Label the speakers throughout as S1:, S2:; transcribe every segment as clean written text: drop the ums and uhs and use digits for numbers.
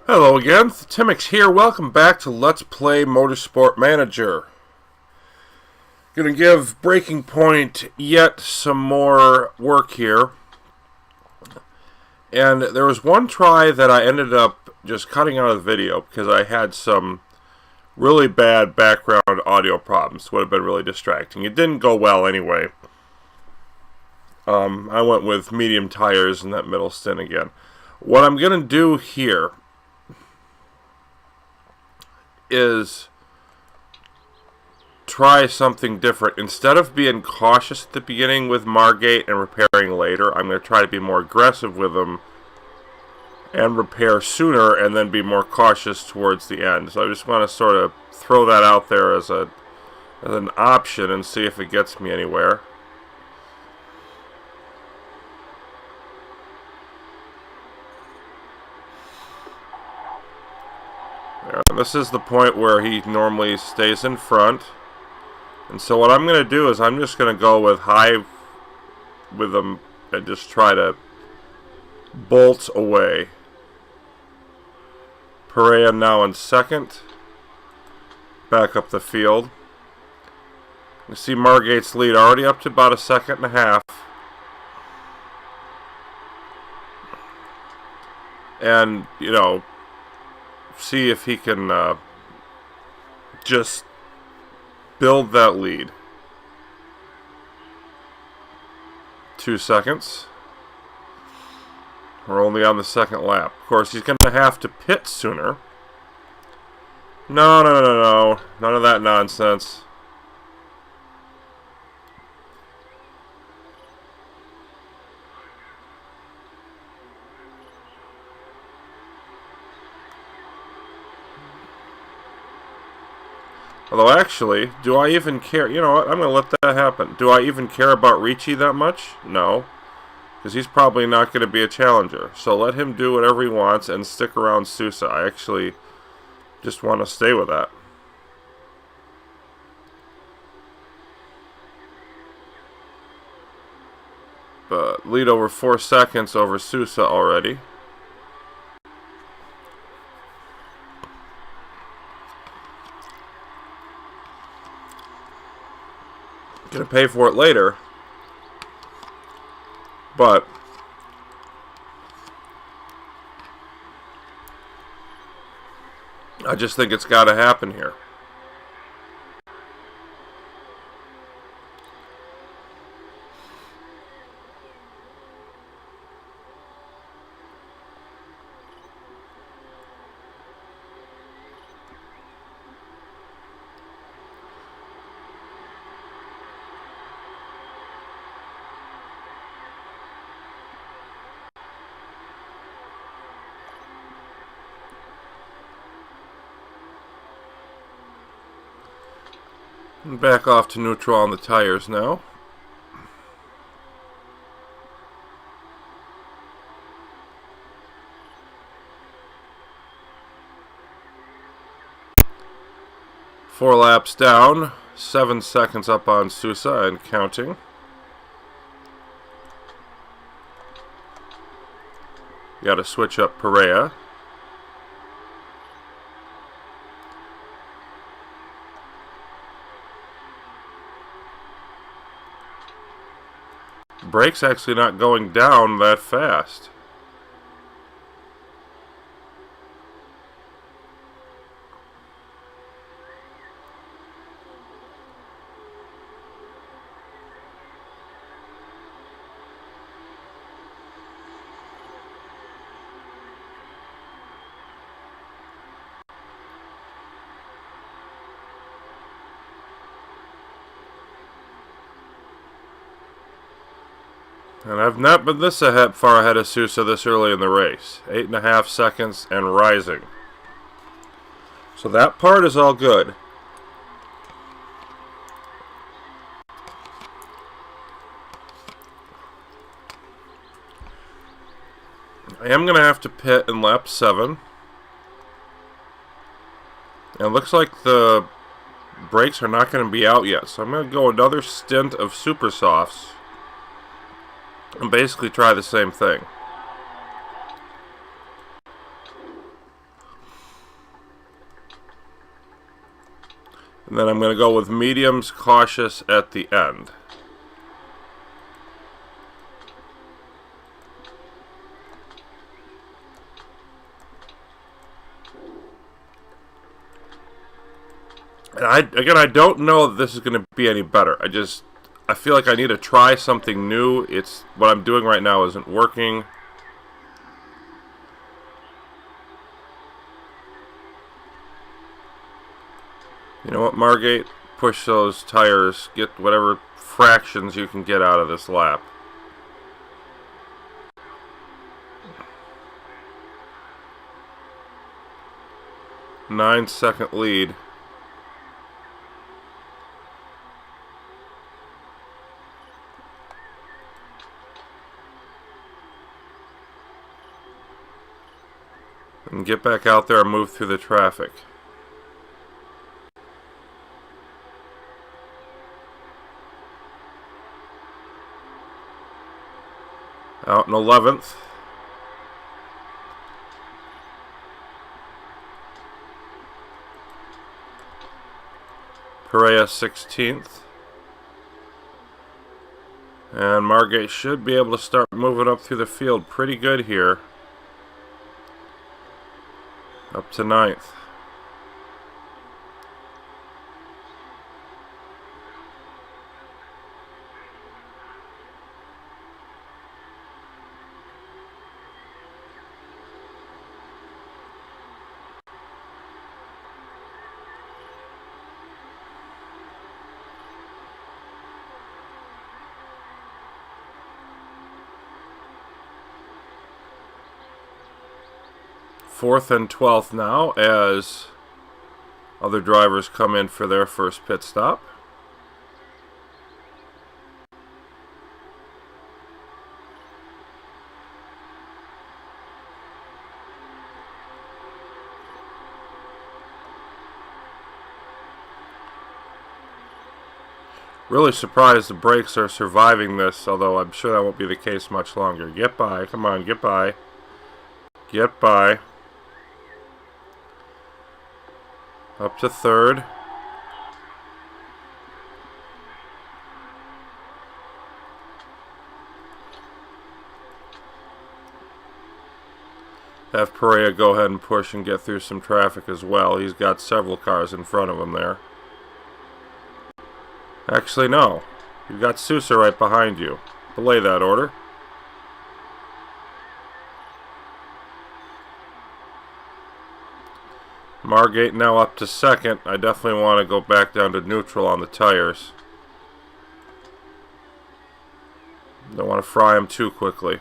S1: Hello again, Timix here. Welcome back to Let's Play Motorsport Manager. Gonna give Breaking Point yet some more work here. And there was one try that I ended up just cutting out of the video because I had some really bad background audio problems. Would have been really distracting. It didn't go well anyway. I went with medium tires in that middle stint again. What I'm gonna do here is try something different. Instead of being cautious at the beginning with Margate and repairing later, I'm going to try to be more aggressive with them and repair sooner and then be more cautious towards the end. So I just want to sort of throw that out there as an option and see if it gets me anywhere. And this is the point where he normally stays in front. And so what I'm going to do is I'm just going to go with high with him and just try to bolt away. Perea now in second. Back up the field. You see Margate's lead already up to about a second and a half. And, you know, see if he can just build that lead. 2 seconds. We're only on the second lap. Of course, he's going to have to pit sooner. No. None of that nonsense. Although, actually, do I even care? You know what? I'm going to let that happen. Do I even care about Ricci that much? No. Because he's probably not going to be a challenger. So let him do whatever he wants and stick around Sousa. I actually just want to stay with that. But lead over 4 seconds over Sousa already. Gonna pay for it later, but I just think it's got to happen here. Back off to neutral on the tires now. Four laps down, 7 seconds up on Sousa and counting. Got to switch up Perea. Brake's actually not going down that fast. And I've not been this far ahead of Sousa this early in the race. 8.5 seconds and rising. So that part is all good. I am going to have to pit in lap 7. And it looks like the brakes are not going to be out yet. So I'm going to go another stint of super softs. And basically try the same thing. And then I'm going to go with mediums, cautious at the end. And I don't know that this is going to be any better. I feel like I need to try something new. What I'm doing right now isn't working. You know what, Margate? Push those tires. Get whatever fractions you can get out of this lap. Nine-second lead. And get back out there and move through the traffic. Out in 11th. Perea 16th. And Margate should be able to start moving up through the field pretty good here. Up to 9th. Fourth and 12th now as other drivers come in for their first pit stop. Really surprised the brakes are surviving this, although I'm sure that won't be the case much longer. Get by, come on, get by. Get by. Up to third. Have Perea go ahead and push and get through some traffic as well. He's got several cars in front of him there. Actually, no. You've got Sousa right behind you. Belay that order. Margate now up to second. I definitely want to go back down to neutral on the tires. Don't want to fry them too quickly.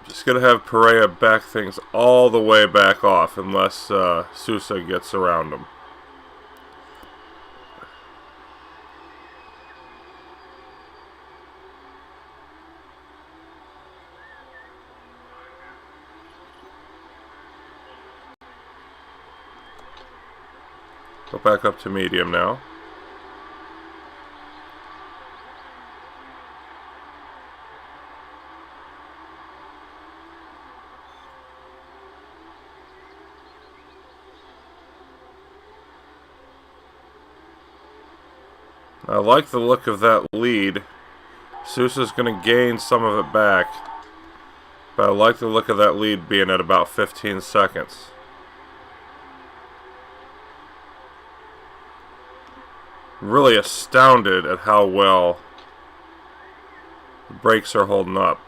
S1: Just going to have Perea back things all the way back off unless Sousa gets around him. Go back up to medium now. I like the look of that lead. Sousa's going to gain some of it back, but I like the look of that lead being at about 15 seconds. Really astounded at how well the brakes are holding up.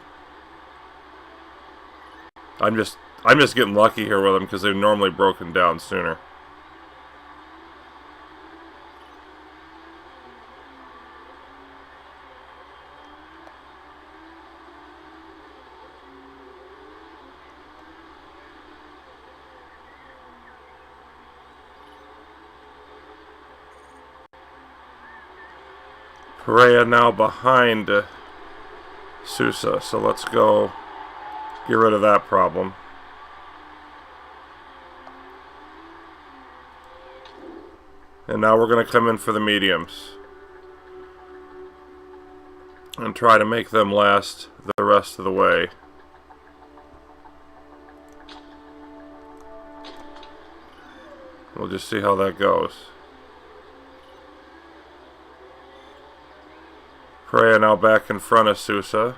S1: I'm just getting lucky here with them because they've normally broken down sooner. Perea now behind Sousa. So let's go get rid of that problem. And now we're going to come in for the mediums and try to make them last the rest of the way. We'll just see how that goes. Perea now back in front of Sousa.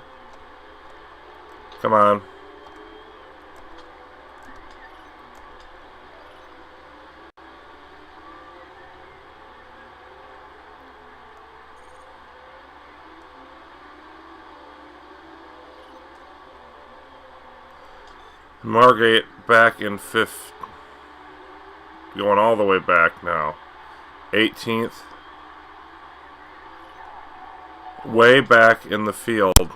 S1: Come on. Margate back in 5th. Going all the way back now. 18th. Way back in the field.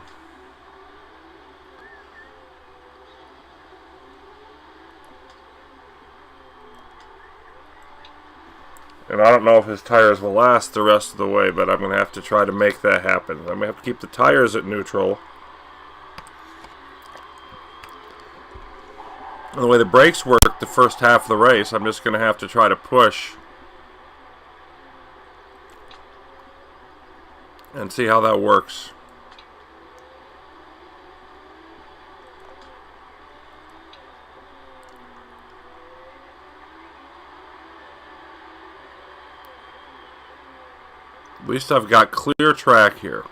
S1: And I don't know if his tires will last the rest of the way, but I'm going to have to try to make that happen. I'm going to have to keep the tires at neutral. And the way the brakes work the first half of the race, I'm just going to have to try to push and see how that works. At least I've got clear track here.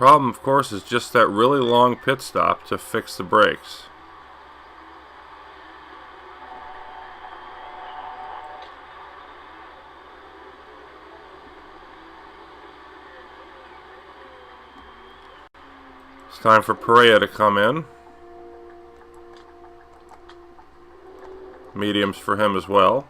S1: Problem, of course, is just that really long pit stop to fix the brakes. It's time for Perea to come in. Mediums for him as well.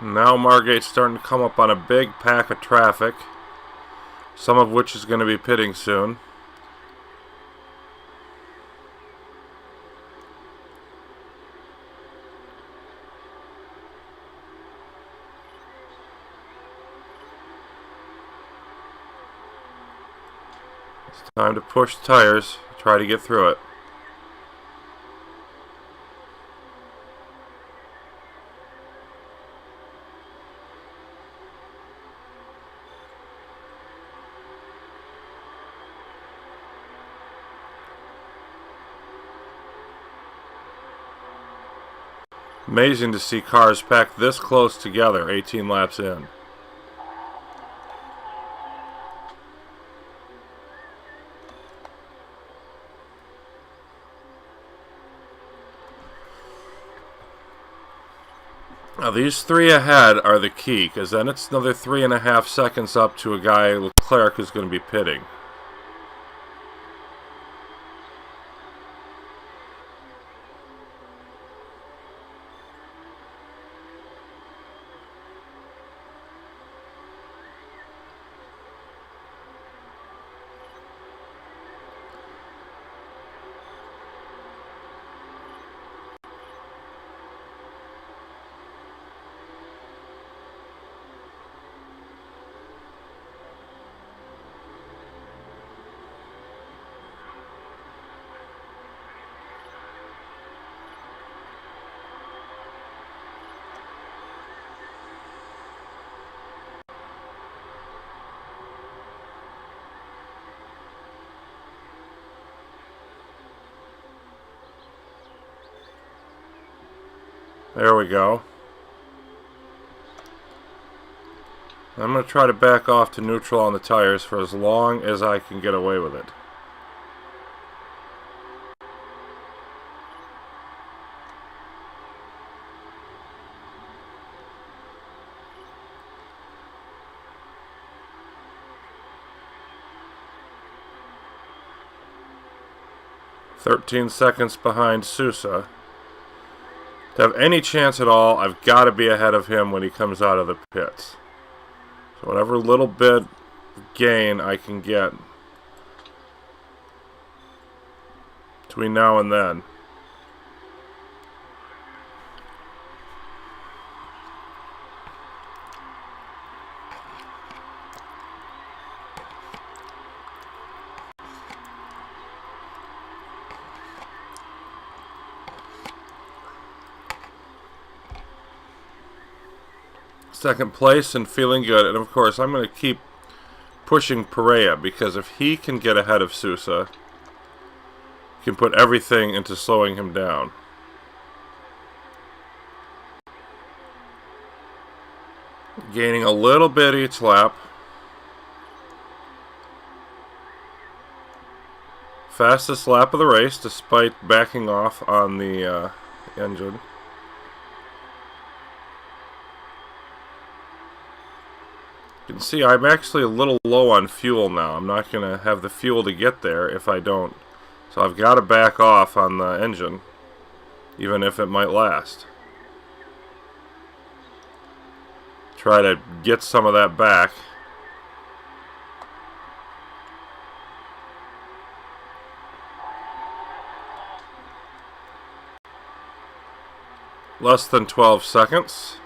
S1: Now Margate's starting to come up on a big pack of traffic, some of which is going to be pitting soon. It's time to push the tires, try to get through it. Amazing to see cars packed this close together 18 laps in. Now these three ahead are the key, because then it's another 3.5 seconds up to a guy, Leclerc, who's going to be pitting. There we go. I'm going to try to back off to neutral on the tires for as long as I can get away with it. "13 seconds behind Sousa. To have any chance at all, I've got to be ahead of him when he comes out of the pits. So whatever little bit gain I can get between now and then. Second place and feeling good. And of course, I'm going to keep pushing Perea, because if he can get ahead of Sousa, he can put everything into slowing him down. Gaining a little bit each lap. Fastest lap of the race, despite backing off on the engine. You can see I'm actually a little low on fuel now. I'm not going to have the fuel to get there if I don't. So I've got to back off on the engine, even if it might last. Try to get some of that back. Less than 12 seconds.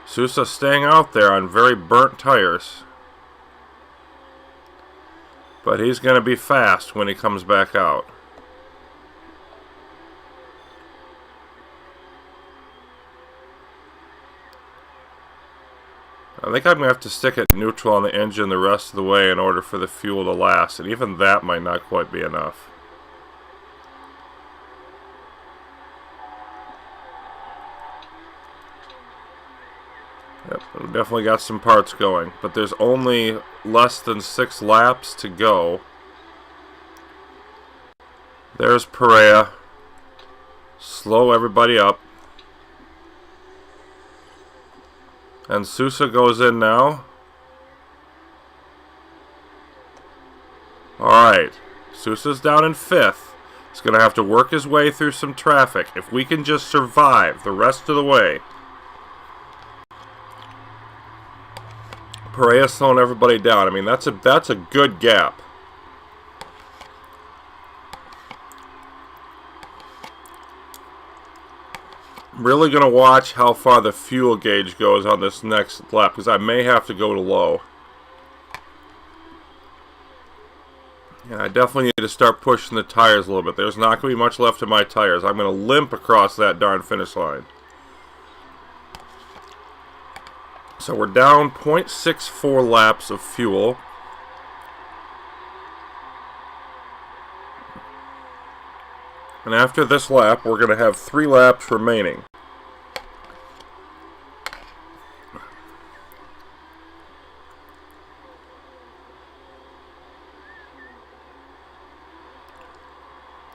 S1: Sousa staying out there on very burnt tires. But he's going to be fast when he comes back out. I think I'm going to have to stick it neutral on the engine the rest of the way in order for the fuel to last. And even that might not quite be enough. Yep, we've definitely got some parts going, but there's only less than 6 laps to go. There's Perea. Slow everybody up. And Sousa goes in now. Alright, Sousa's down in 5th. He's going to have to work his way through some traffic. If we can just survive the rest of the way. Perea's slowing everybody down. I mean, that's a good gap. I'm really going to watch how far the fuel gauge goes on this next lap, because I may have to go to low. Yeah, I definitely need to start pushing the tires a little bit. There's not going to be much left of my tires. I'm going to limp across that darn finish line. So we're down 0.64 laps of fuel. And after this lap, we're going to have 3 laps remaining.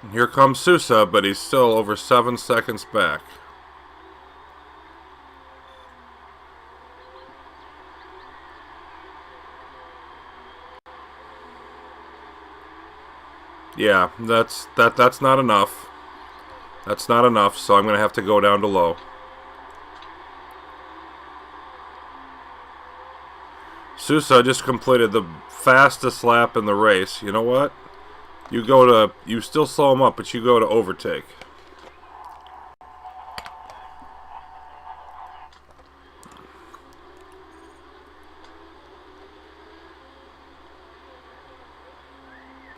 S1: And here comes Sousa, but he's still over 7 seconds back. Yeah, that's not enough. That's not enough, so I'm going to have to go down to low. Sousa just completed the fastest lap in the race. You know what? You still slow him up, but you go to overtake.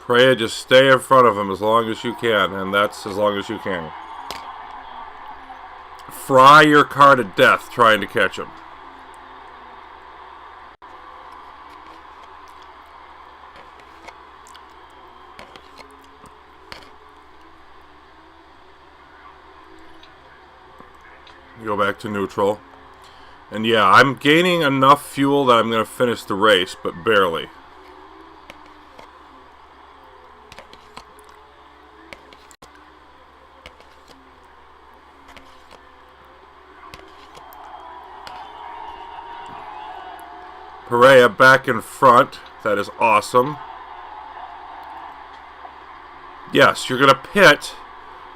S1: Perea, just stay in front of him as long as you can, and that's as long as you can. Fry your car to death trying to catch him. Go back to neutral. And yeah, I'm gaining enough fuel that I'm going to finish the race, but barely. Perea back in front. That is awesome. Yes, you're going to pit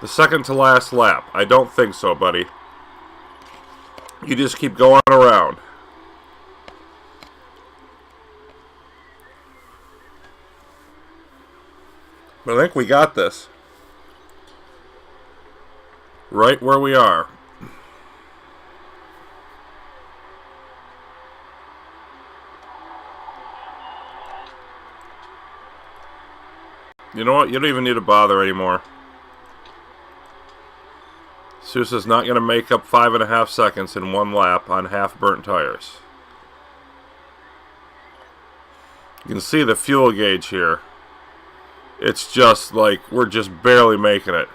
S1: the second to last lap. I don't think so, buddy. You just keep going around. But I think we got this. Right where we are. You know what? You don't even need to bother anymore. Sousa's not going to make up 5.5 seconds in one lap on half-burnt tires. You can see the fuel gauge here. It's just like we're just barely making it.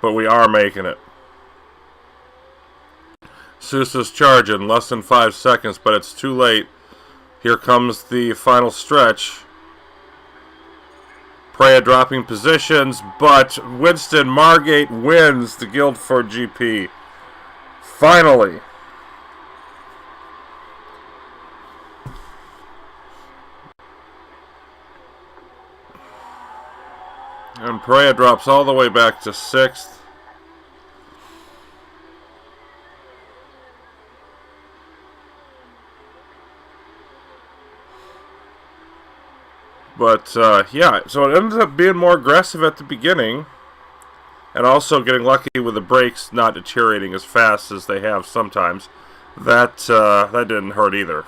S1: But we are making it. Sousa's charging less than 5 seconds, but it's too late. Here comes the final stretch. Perea dropping positions, but Winston Margate wins the Guildford GP. Finally. And Perea drops all the way back to 6th. But, yeah, so it ends up being more aggressive at the beginning. And also getting lucky with the brakes not deteriorating as fast as they have sometimes. That didn't hurt either.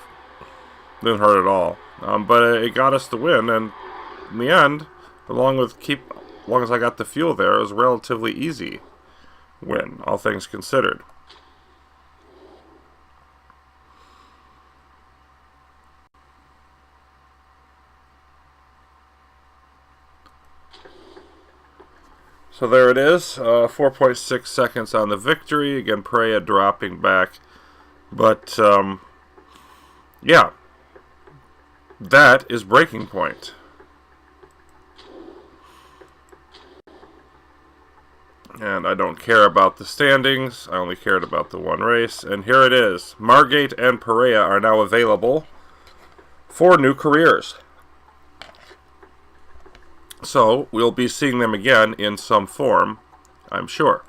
S1: Didn't hurt at all. But it got us the win, and in the end, as long as I got the fuel there, it was a relatively easy win, all things considered. So there it is, 4.6 seconds on the victory. Again, Perea dropping back. But, yeah, that is breaking point. And I don't care about the standings. I only cared about the one race. And here it is. Margate and Perea are now available for new careers. So, we'll be seeing them again in some form, I'm sure.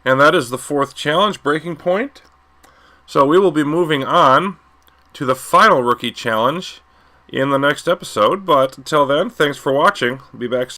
S1: And that is the 4th challenge, breaking point. So, we will be moving on to the final rookie challenge in the next episode. But until then, thanks for watching. I'll be back soon.